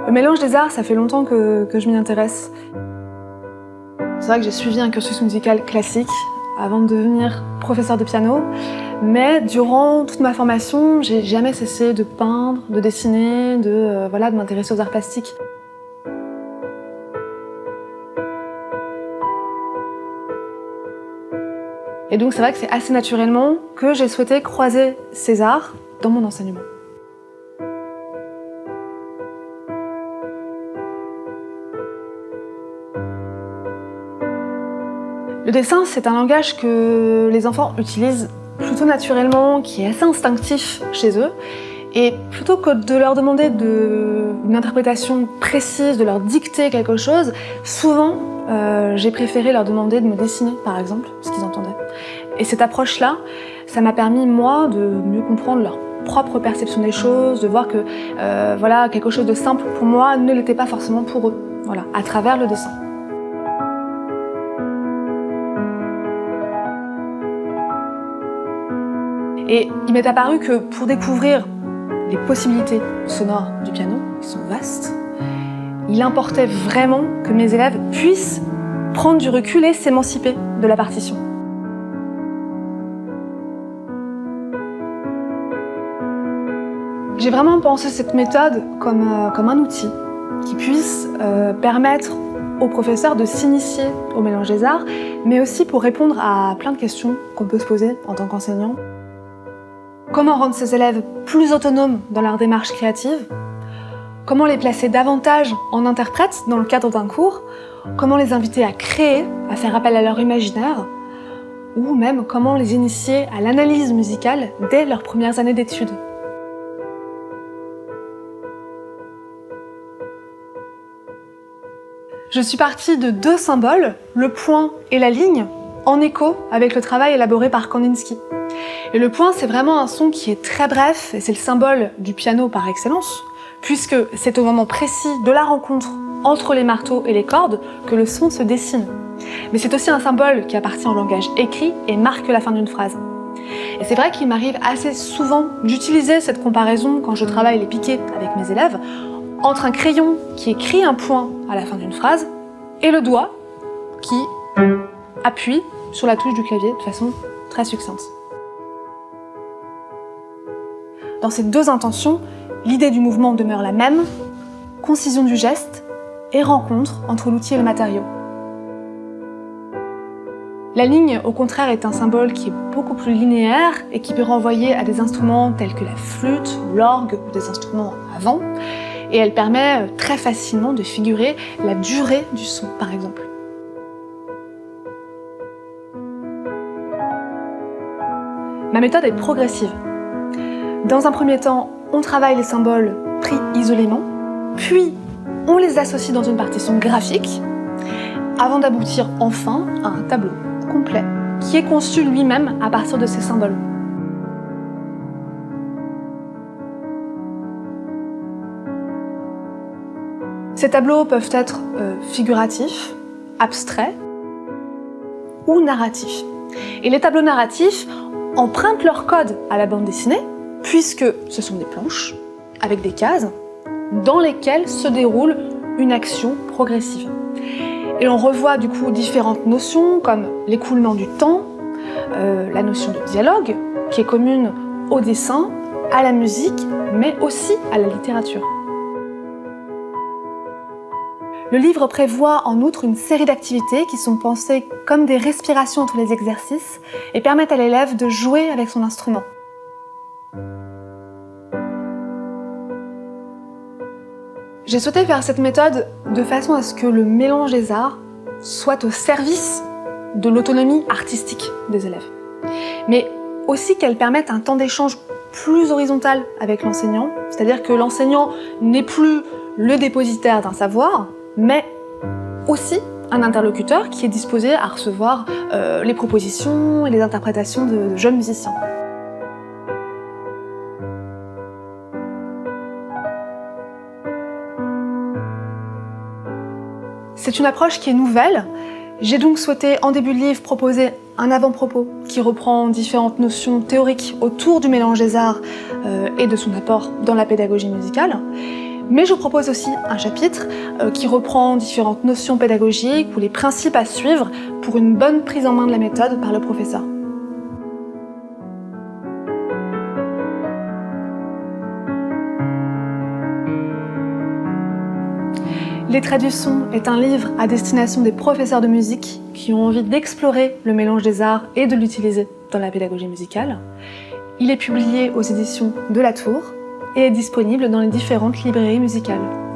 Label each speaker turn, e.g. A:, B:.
A: Le mélange des arts, ça fait longtemps que je m'y intéresse. C'est vrai que j'ai suivi un cursus musical classique avant de devenir professeur de piano, mais durant toute ma formation, j'ai jamais cessé de peindre, de dessiner, de m'intéresser aux arts plastiques. Et donc c'est vrai que c'est assez naturellement que j'ai souhaité croiser ces arts dans mon enseignement. Le dessin, c'est un langage que les enfants utilisent plutôt naturellement, qui est assez instinctif chez eux. Et plutôt que de leur demander une interprétation précise, de leur dicter quelque chose, souvent, j'ai préféré leur demander de me dessiner, par exemple, ce qu'ils entendaient. Et cette approche-là, ça m'a permis, moi, de mieux comprendre leur propre perception des choses, de voir que quelque chose de simple pour moi ne l'était pas forcément pour eux, à travers le dessin. Et il m'est apparu que pour découvrir les possibilités sonores du piano, qui sont vastes, il importait vraiment que mes élèves puissent prendre du recul et s'émanciper de la partition. J'ai vraiment pensé cette méthode comme un outil qui puisse permettre aux professeurs de s'initier au mélange des arts, mais aussi pour répondre à plein de questions qu'on peut se poser en tant qu'enseignant. Comment rendre ces élèves plus autonomes dans leur démarche créative? Comment les placer davantage en interprètes dans le cadre d'un cours? Comment les inviter à créer, à faire appel à leur imaginaire? Ou même comment les initier à l'analyse musicale dès leurs premières années d'études? Je suis partie de deux symboles, le point et la ligne, en écho avec le travail élaboré par Kandinsky. Et le point, c'est vraiment un son qui est très bref, et c'est le symbole du piano par excellence, puisque c'est au moment précis de la rencontre entre les marteaux et les cordes que le son se dessine. Mais c'est aussi un symbole qui appartient au langage écrit et marque la fin d'une phrase. Et c'est vrai qu'il m'arrive assez souvent d'utiliser cette comparaison quand je travaille les piquets avec mes élèves, entre un crayon qui écrit un point à la fin d'une phrase et le doigt qui appuie sur la touche du clavier de façon très succincte. Dans ces deux intentions, l'idée du mouvement demeure la même, concision du geste et rencontre entre l'outil et le matériau. La ligne, au contraire, est un symbole qui est beaucoup plus linéaire et qui peut renvoyer à des instruments tels que la flûte, l'orgue ou des instruments à vent, et elle permet très facilement de figurer la durée du son, par exemple. Ma méthode est progressive. Dans un premier temps, on travaille les symboles pris isolément, puis on les associe dans une partition graphique, avant d'aboutir enfin à un tableau complet, qui est conçu lui-même à partir de ces symboles. Ces tableaux peuvent être figuratifs, abstraits ou narratifs. Et les tableaux narratifs empruntent leur code à la bande dessinée, puisque ce sont des planches avec des cases dans lesquelles se déroule une action progressive. Et on revoit du coup différentes notions comme l'écoulement du temps, la notion de dialogue qui est commune au dessin, à la musique, mais aussi à la littérature. Le livre prévoit en outre une série d'activités qui sont pensées comme des respirations entre les exercices et permettent à l'élève de jouer avec son instrument. J'ai souhaité faire cette méthode de façon à ce que le mélange des arts soit au service de l'autonomie artistique des élèves, mais aussi qu'elle permette un temps d'échange plus horizontal avec l'enseignant, c'est-à-dire que l'enseignant n'est plus le dépositaire d'un savoir, mais aussi un interlocuteur qui est disposé à recevoir les propositions et les interprétations de jeunes musiciens. C'est une approche qui est nouvelle. J'ai donc souhaité, en début de livre, proposer un avant-propos qui reprend différentes notions théoriques autour du mélange des arts et de son apport dans la pédagogie musicale. Mais je vous propose aussi un chapitre qui reprend différentes notions pédagogiques ou les principes à suivre pour une bonne prise en main de la méthode par le professeur. Les Traits du son est un livre à destination des professeurs de musique qui ont envie d'explorer le mélange des arts et de l'utiliser dans la pédagogie musicale. Il est publié aux éditions de La Tour et est disponible dans les différentes librairies musicales.